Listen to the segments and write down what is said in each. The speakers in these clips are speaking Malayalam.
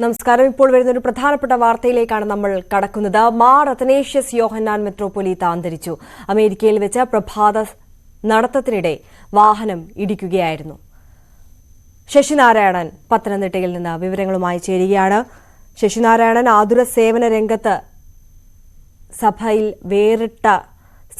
നമസ്കാരം. ഇപ്പോൾ വരുന്ന ഒരു പ്രധാനപ്പെട്ട വാർത്തയിലേക്കാണ് നമ്മൾ കടക്കുന്നത്. മാർ അത്തനേഷ്യസ് യോഹന്നാൻ മെത്രോപൊലീത്ത അന്തരിച്ചു. അമേരിക്കയിൽ വെച്ച് പ്രഭാത നടത്തത്തിനിടെ വാഹനം ഇടിക്കുകയായിരുന്നു. ശശിനാരായണൻ പത്തനംതിട്ടയിൽ നിന്ന് വിവരങ്ങളുമായി ചേരുകയാണ്. ശശിനാരായണൻ ആതുര സേവന രംഗത്ത് സഭയിൽ വേറിട്ട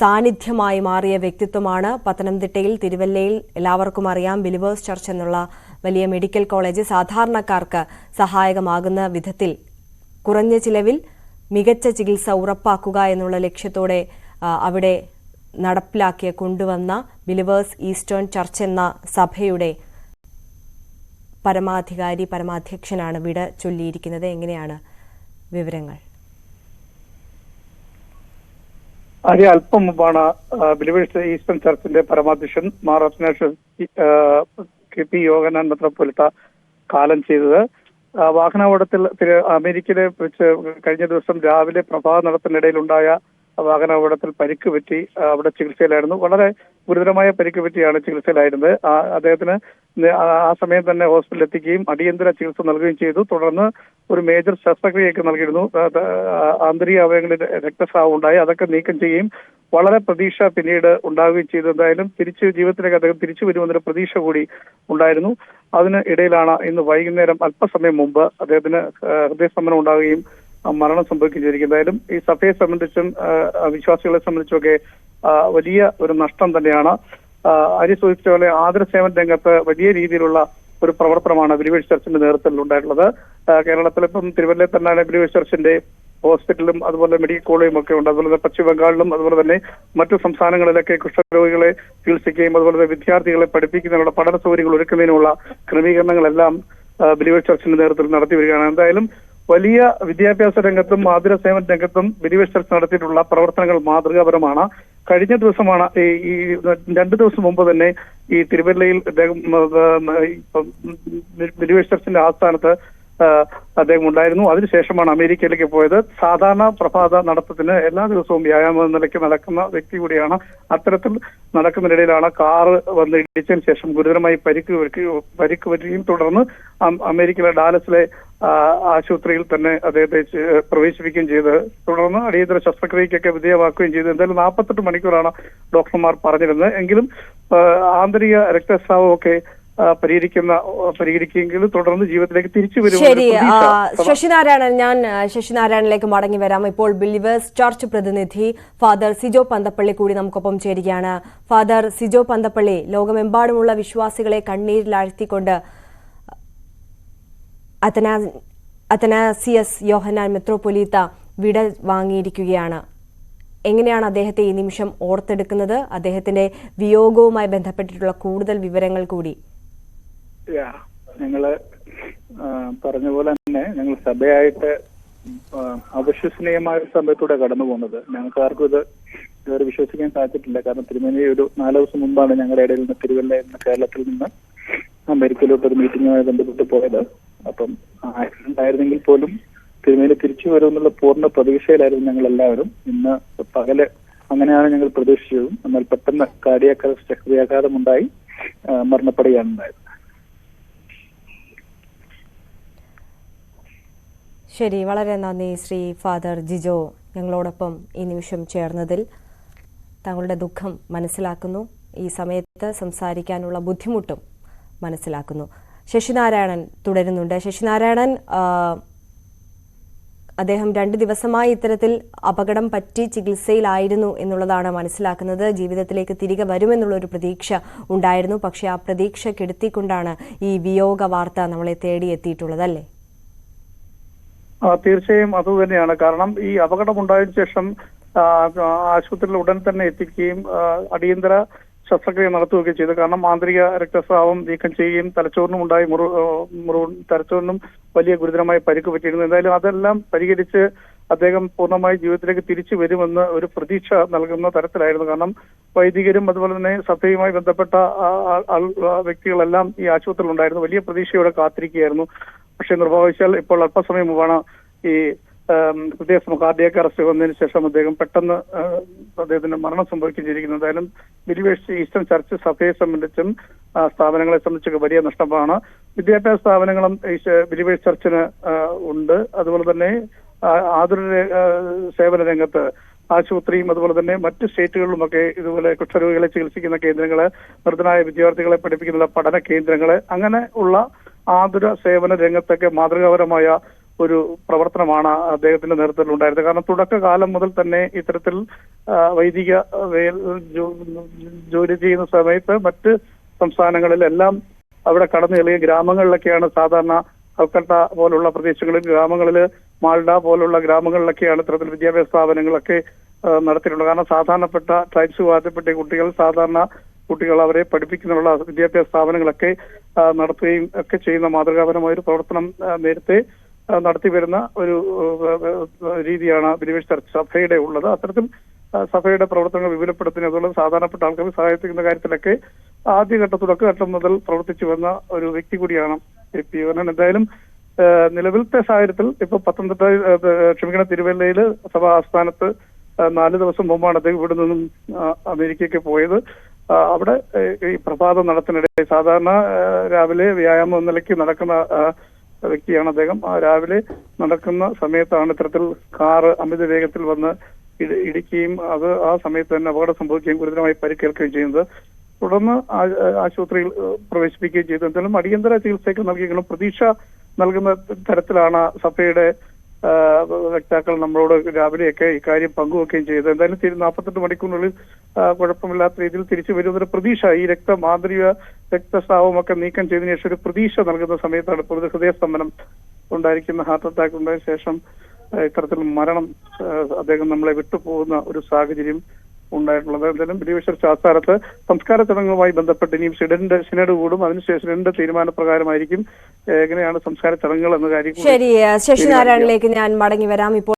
സാന്നിധ്യമായി മാറിയ വ്യക്തിത്വമാണ്. പത്തനംതിട്ടയിൽ തിരുവല്ലയിൽ എല്ലാവർക്കും അറിയാം ബിലീവേഴ്സ് ചർച്ച് എന്നുള്ള വലിയ മെഡിക്കൽ കോളേജ് സാധാരണക്കാർക്ക് സഹായകമാകുന്ന വിധത്തിൽ കുറഞ്ഞ ചിലവിൽ മികച്ച ചികിത്സ ഉറപ്പാക്കുക എന്നുള്ള ലക്ഷ്യത്തോടെ അവിടെ നടപ്പിലാക്കിയ കൊണ്ടുവന്ന ബിലീവേഴ്സ് ഈസ്റ്റേൺ ചർച്ച് എന്ന സഭയുടെ പരമാധ്യക്ഷനാണ് വിട ചൊല്ലിയിരിക്കുന്നത്. എങ്ങനെയാണ് വിവരങ്ങൾ? അല്പം മുമ്പാണ് ബിലീവേഴ്സ് ഈസ്റ്റേൺ ചർച്ചിന്റെ പരമാധ്യക്ഷൻ മാർ അത്തനേഷ്യസ് കെ.പി. യോഹന്നാൻ മെത്രോപൊലീത്ത കാലം ചെയ്തത്. വാഹനാപകടത്തിൽ അമേരിക്കയിലെ വെച്ച് കഴിഞ്ഞ ദിവസം രാവിലെ പ്രഭാത നടത്തിനിടയിലുണ്ടായ വാഹനാപകടത്തിൽ പരിക്ക് പറ്റി അവിടെ ചികിത്സയിലായിരുന്നു. വളരെ ഗുരുതരമായ പരിക്ക് പറ്റിയാണ് ചികിത്സയിലായിരുന്നത്. അദ്ദേഹത്തിന് ആ സമയം തന്നെ ഹോസ്പിറ്റലിൽ എത്തിക്കുകയും അടിയന്തര ചികിത്സ നൽകുകയും ചെയ്തു. തുടർന്ന് ഒരു മേജർ ശസ്ത്രക്രിയയൊക്കെ നൽകിയിരുന്നു. ആന്തരിക അവയവങ്ങളിൽ രക്തസ്രാവം ഉണ്ടായി. അതൊക്കെ നീക്കം ചെയ്യുകയും വളരെ പ്രതീക്ഷ പിന്നീട് ഉണ്ടാവുകയും ചെയ്തു. എന്തായാലും ജീവിതത്തിലേക്ക് അദ്ദേഹം തിരിച്ചു വരുമെന്നൊരു പ്രതീക്ഷ കൂടി ഉണ്ടായിരുന്നു. അതിന് ഇടയിലാണ് ഇന്ന് വൈകുന്നേരം അല്പസമയം മുമ്പ് അദ്ദേഹത്തിന് ഹൃദയസ്തംഭനം ഉണ്ടാവുകയും മരണം സംഭവിക്കുകയും ചെയ്തിരിക്കുന്നത്. എന്തായാലും ഈ സഭയെ സംബന്ധിച്ചും വിശ്വാസികളെ സംബന്ധിച്ചൊക്കെ വലിയ ഒരു നഷ്ടം തന്നെയാണ്. അരി സൂചിപ്പിച്ച പോലെ ആതുര സേവന രംഗത്ത് വലിയ രീതിയിലുള്ള ഒരു പ്രവർത്തനമാണ് ബിലീവേഴ്സ് ചർച്ചിന്റെ നേതൃത്വത്തിൽ ഉണ്ടായിട്ടുള്ളത്. കേരളത്തിൽ ഇപ്പം തിരുവല്ലയിൽ തന്നെയാണ് ബിലീവേഴ്സ് ചർച്ചിന്റെ ഹോസ്പിറ്റലും അതുപോലെ മെഡിക്കൽ കോളേജും ഒക്കെ ഉണ്ട്. അതുപോലെ തന്നെ പശ്ചിമ ബംഗാളിലും അതുപോലെ തന്നെ മറ്റു സംസ്ഥാനങ്ങളിലൊക്കെ കുഷ്ഠരോഗികളെ ചികിത്സിക്കുകയും അതുപോലെ തന്നെ വിദ്യാർത്ഥികളെ പഠിപ്പിക്കുന്നതിനുള്ള പഠന സൗകര്യങ്ങൾ ഒരുക്കുന്നതിനുള്ള ക്രമീകരണങ്ങളെല്ലാം ബിലീവേഴ്സ് ചർച്ചിന്റെ നേതൃത്വത്തിൽ നടത്തി വരികയാണ്. എന്തായാലും വലിയ വിദ്യാഭ്യാസ രംഗത്തും ആതുര സേവന രംഗത്തും ബിലീവേഴ്സ് ചർച്ച് നടത്തിയിട്ടുള്ള പ്രവർത്തനങ്ങൾ മാതൃകാപരമാണ്. കഴിഞ്ഞ ദിവസമാണ് ഈ 2 ദിവസം മുമ്പ് തന്നെ ഈ തിരുവല്ലയിൽ ബിലീവേഴ്സ് ചർച്ചിന്റെ ആസ്ഥാനത്ത് അദ്ദേഹം ഉണ്ടായിരുന്നു. അതിനുശേഷമാണ് അമേരിക്കയിലേക്ക് പോയത്. സാധാരണ പ്രഭാത നടത്തത്തിന് എല്ലാ ദിവസവും വ്യായാമ നിലയ്ക്ക് നടക്കുന്ന വ്യക്തി കൂടിയാണ്. അത്തരത്തിൽ നടക്കുന്നതിനിടയിലാണ് കാറ് വന്ന് ഇടിച്ചതിന് ശേഷം ഗുരുതരമായി പരിക്ക് പറ്റുകയും തുടർന്ന് അമേരിക്കയിലെ ഡാലസിലെ ആശുപത്രിയിൽ തന്നെ അദ്ദേഹത്തെ പ്രവേശിപ്പിക്കുകയും ചെയ്ത് തുടർന്ന് അടിയന്തര ശസ്ത്രക്രിയക്കൊക്കെ വിധേയമാക്കുകയും ചെയ്തു. എന്തായാലും 48 മണിക്കൂറാണ് ഡോക്ടർമാർ പറഞ്ഞിരുന്നത്. എങ്കിലും ആന്തരിക രക്തസ്രാവമൊക്കെ പരിഹരിക്കുമെങ്കിലും തുടർന്ന് ജീവിതത്തിലേക്ക് തിരിച്ചു വരും. ശരി ശശിനാരായണനിലേക്ക് മടങ്ങി വരാം. ഇപ്പോൾ ബിലീവേഴ്സ് ചർച്ച് പ്രതിനിധി ഫാദർ സിജോ പന്തപ്പള്ളി കൂടി നമുക്കൊപ്പം ചേരുകയാണ്. ഫാദർ സിജോ പന്തപ്പള്ളി, ലോകമെമ്പാടുമുള്ള വിശ്വാസികളെ കണ്ണീരിലാഴ്ത്തിക്കൊണ്ട് അത്തനാസിയസ് യോഹന്നാൻ മെത്രോപൊലീത്ത വിട വാങ്ങിയിരിക്കുകയാണ്. എങ്ങനെയാണ് അദ്ദേഹത്തെ ഈ നിമിഷം ഓർത്തെടുക്കുന്നത്? അദ്ദേഹത്തിന്റെ വിയോഗവുമായി ബന്ധപ്പെട്ടിട്ടുള്ള കൂടുതൽ വിവരങ്ങൾ കൂടി. ഞങ്ങള് പറഞ്ഞ പോലെ തന്നെ ഞങ്ങൾ സഭയായിട്ട് അവിശ്വസനീയമായ ഒരു സമയത്തൂടെ കടന്നു പോകുന്നത്. ഞങ്ങൾക്ക് ആർക്കും ഇത് ഇതുവരെ വിശ്വസിക്കാൻ സാധിച്ചിട്ടില്ല. കാരണം തിരുമേനി ഒരു 4 ദിവസം മുമ്പാണ് ഞങ്ങളുടെ ഇടയിൽ നിന്ന് തിരുവല്ല എന്ന കേരളത്തിൽ നിന്ന് അമേരിക്കയിലോട്ട് ഒരു മീറ്റിങ്ങുമായി ബന്ധപ്പെട്ട് പോയത്. അപ്പം ആയിരുന്നെങ്കിൽ പോലും തിരുമേനി തിരിച്ചു വരുമെന്നുള്ള പൂർണ്ണ പ്രതീക്ഷയിലായിരുന്നു ഞങ്ങൾ എല്ലാവരും. ഇന്ന് പകല് അങ്ങനെയാണ് ഞങ്ങൾ പ്രതീക്ഷിച്ചതും. എന്നാൽ പെട്ടെന്ന് കാർഡിയാക് അറസ്റ്റ്, ഹൃദയാഘാതമുണ്ടായി മരണപ്പെടുകയാണ് ഉണ്ടായത്. ശരി, വളരെ നന്ദി ശ്രീ ഫാദർ ജിജോ, ഞങ്ങളോടൊപ്പം ഈ നിമിഷം ചേർന്നതിൽ. താങ്കളുടെ ദുഃഖം മനസ്സിലാക്കുന്നു, ഈ സമയത്ത് സംസാരിക്കാനുള്ള ബുദ്ധിമുട്ടും മനസ്സിലാക്കുന്നു. ശശിനാരായണൻ തുടരുന്നുണ്ട്. ശശിനാരായണൻ, അദ്ദേഹം 2 ദിവസമായി ഇത്തരത്തിൽ അപകടം പറ്റി ചികിത്സയിലായിരുന്നു എന്നുള്ളതാണ് മനസ്സിലാക്കുന്നത്. ജീവിതത്തിലേക്ക് തിരികെ വരുമെന്നുള്ളൊരു പ്രതീക്ഷ ഉണ്ടായിരുന്നു. പക്ഷേ ആ പ്രതീക്ഷ കെടുത്തിക്കൊണ്ടാണ് ഈ വിയോഗ വാർത്ത നമ്മളെ തേടിയെത്തിയിട്ടുള്ളത്, അല്ലേ? തീർച്ചയായും അതുതന്നെയാണ്. കാരണം ഈ അപകടമുണ്ടായതിനു ശേഷം ആശുപത്രിയിൽ ഉടൻ തന്നെ എത്തിക്കുകയും അടിയന്തര ശസ്ത്രക്രിയ നടത്തുകയൊക്കെ ചെയ്തു. കാരണം ആന്തരിക രക്തസ്രാവം നീക്കം ചെയ്യുകയും തലച്ചോറിനും ഉണ്ടായി തലച്ചോറിനും വലിയ ഗുരുതരമായ പരിക്ക് പറ്റിയിരുന്നു. എന്തായാലും അതെല്ലാം പരിഹരിച്ച് അദ്ദേഹം പൂർണ്ണമായി ജീവിതത്തിലേക്ക് തിരിച്ചു വരുമെന്ന് ഒരു പ്രതീക്ഷ നൽകുന്ന തരത്തിലായിരുന്നു. കാരണം വൈദികരും അതുപോലെ തന്നെ സഭയുമായി ബന്ധപ്പെട്ട വ്യക്തികളെല്ലാം ഈ ആശുപത്രിയിൽ ഉണ്ടായിരുന്നു. വലിയ പ്രതീക്ഷയോടെ കാത്തിരിക്കുകയായിരുന്നു. പക്ഷെ നിർഭാഗ്യവശാൽ ഇപ്പോൾ അല്പസമയം മുമ്പാണ് ഈ കാർഡിയാക് അറസ്റ്റ് വന്നതിന് ശേഷം അദ്ദേഹം പെട്ടെന്ന് അദ്ദേഹത്തിന് മരണം സംഭവിക്കുകയും ചെയ്തിരിക്കുന്നത്. എന്തായാലും ബിലീവേഴ്സ് ഈസ്റ്റേൺ ചർച്ച് സഭയെ സംബന്ധിച്ചും സ്ഥാപനങ്ങളെ സംബന്ധിച്ചൊക്കെ വലിയ നഷ്ടമാണ്. വിദ്യാഭ്യാസ സ്ഥാപനങ്ങളും ബിലീവേഴ്സ് ചർച്ചിന് ഉണ്ട്. അതുപോലെ തന്നെ ആതുര സേവന രംഗത്ത് ആശുപത്രിയും അതുപോലെ തന്നെ മറ്റ് സ്റ്റേറ്റുകളിലുമൊക്കെ ഇതുപോലെ കുഷ്ഠരോഗികളെ ചികിത്സിക്കുന്ന കേന്ദ്രങ്ങള്, നിർധനായ വിദ്യാർത്ഥികളെ പഠിപ്പിക്കുന്ന പഠന കേന്ദ്രങ്ങള്, അങ്ങനെ ഉള്ള ആതുര സേവന രംഗത്തൊക്കെ മാതൃകാപരമായ ഒരു പ്രവർത്തനമാണ് അദ്ദേഹത്തിന്റെ നേതൃത്വത്തിൽ ഉണ്ടായിരുന്നത്. കാരണം തുടക്കകാലം മുതൽ തന്നെ ഇത്തരത്തിൽ വൈദിക ജോലി ചെയ്യുന്ന സമയത്ത് മറ്റ് സംസ്ഥാനങ്ങളിലെല്ലാം അവിടെ കടന്നു ചെല്ലുക, ഗ്രാമങ്ങളിലൊക്കെയാണ് സാധാരണ കൽക്കട്ട പോലുള്ള പ്രദേശങ്ങളിൽ, ഗ്രാമങ്ങളിൽ മാൾഡ പോലുള്ള ഗ്രാമങ്ങളിലൊക്കെയാണ് ഇത്തരത്തിൽ വിദ്യാഭ്യാസ സ്ഥാപനങ്ങളൊക്കെ നടത്തിയിട്ടുള്ളത്. കാരണം സാധാരണപ്പെട്ട ട്രൈബ്സ് വിഭാഗത്തിൽപ്പെട്ട കുട്ടികൾ, സാധാരണ കുട്ടികൾ, അവരെ പഠിപ്പിക്കുന്നതിനുള്ള വിദ്യാഭ്യാസ സ്ഥാപനങ്ങളൊക്കെ നടത്തുകയും ഒക്കെ ചെയ്യുന്ന മാതൃകാപരമായ ഒരു പ്രവർത്തനം നേരത്തെ നടത്തി വരുന്ന ഒരു രീതിയാണ് ബിലീവേഴ്സ് ചർച്ച് സഭയുടെ ഉള്ളത്. അത്തരത്തിൽ സഭയുടെ പ്രവർത്തനങ്ങൾ വിപുലപ്പെടുത്തുന്ന, അതുപോലെ സാധാരണപ്പെട്ട ആൾക്കാരെ സഹായിക്കുന്ന കാര്യത്തിലൊക്കെ ആദ്യഘട്ട തുടക്കഘട്ടം മുതൽ പ്രവർത്തിച്ചു വന്ന ഒരു വ്യക്തി കൂടിയാണ് പി യോഹന്നാൻ. എന്തായാലും നിലവിലത്തെ സാഹചര്യത്തിൽ ഇപ്പൊ തിരുവല്ലയിൽ സഭാ ആസ്ഥാനത്ത് 4 ദിവസം മുമ്പാണ് അദ്ദേഹം ഇവിടെ നിന്നും അമേരിക്കയ്ക്ക് പോയത്. അവിടെ ഈ പ്രഭാതം നടത്തുന്നിടെ സാധാരണ രാവിലെ വ്യായാമം എന്ന നിലയ്ക്ക് നടക്കുന്ന വ്യക്തിയാണ് അദ്ദേഹം. രാവിലെ നടക്കുന്ന സമയത്താണ് ഇത്തരത്തിൽ കാറ് അമിത വേഗത്തിൽ വന്ന് ഇടിക്കുകയും അത് ആ സമയത്ത് തന്നെ അപകടം സംഭവിക്കുകയും ഗുരുതരമായി പരിക്കേൽക്കുകയും ചെയ്യുന്നത്. തുടർന്ന് ആശുപത്രിയിൽ പ്രവേശിപ്പിക്കുകയും ചെയ്തു. എന്തായാലും അടിയന്തര ചികിത്സയ്ക്ക് നൽകിയെങ്കിലും പ്രതീക്ഷ നൽകുന്ന തരത്തിലാണ് സഭയുടെ വക്താക്കൾ നമ്മളോട് രാവിലെയൊക്കെ ഇക്കാര്യം പങ്കുവെക്കുകയും ചെയ്തത്. എന്തായാലും 48 മണിക്കൂറിനുള്ളിൽ കുഴപ്പമില്ലാത്ത രീതിയിൽ തിരിച്ചു വരുന്നൊരു പ്രതീക്ഷ, ഈ മാന്ത്രിക രക്തസ്രാവമൊക്കെ നീക്കം ചെയ്തതിനു ശേഷം ഒരു പ്രതീക്ഷ നൽകുന്ന സമയത്താണ് ഇപ്പോൾ ഹൃദയസ്തംഭനം ഉണ്ടായിരിക്കുന്ന ഹാർട്ട് അറ്റാക്ക് ഉണ്ടായ ശേഷം ഇത്തരത്തിൽ മരണം അദ്ദേഹം നമ്മളെ വിട്ടുപോകുന്ന ഒരു സാഹചര്യം ഉണ്ടായിട്ടുള്ളത്. എന്തായാലും ബിലീവേഴ്സ് ആസ്ഥാനത്ത് സംസ്കാര ചടങ്ങുമായി ബന്ധപ്പെട്ട് ഇനിയും സിനഡ് കൂടും. അതിനുശേഷം സിനഡിന്റെ തീരുമാനപ്രകാരമായിരിക്കും എങ്ങനെയാണ് സംസ്കാര ചടങ്ങുകൾ എന്ന കാര്യം. ശരി, ശശിനാരായണിലേക്ക് ഞാൻ മടങ്ങി വരാം. ഇപ്പോൾ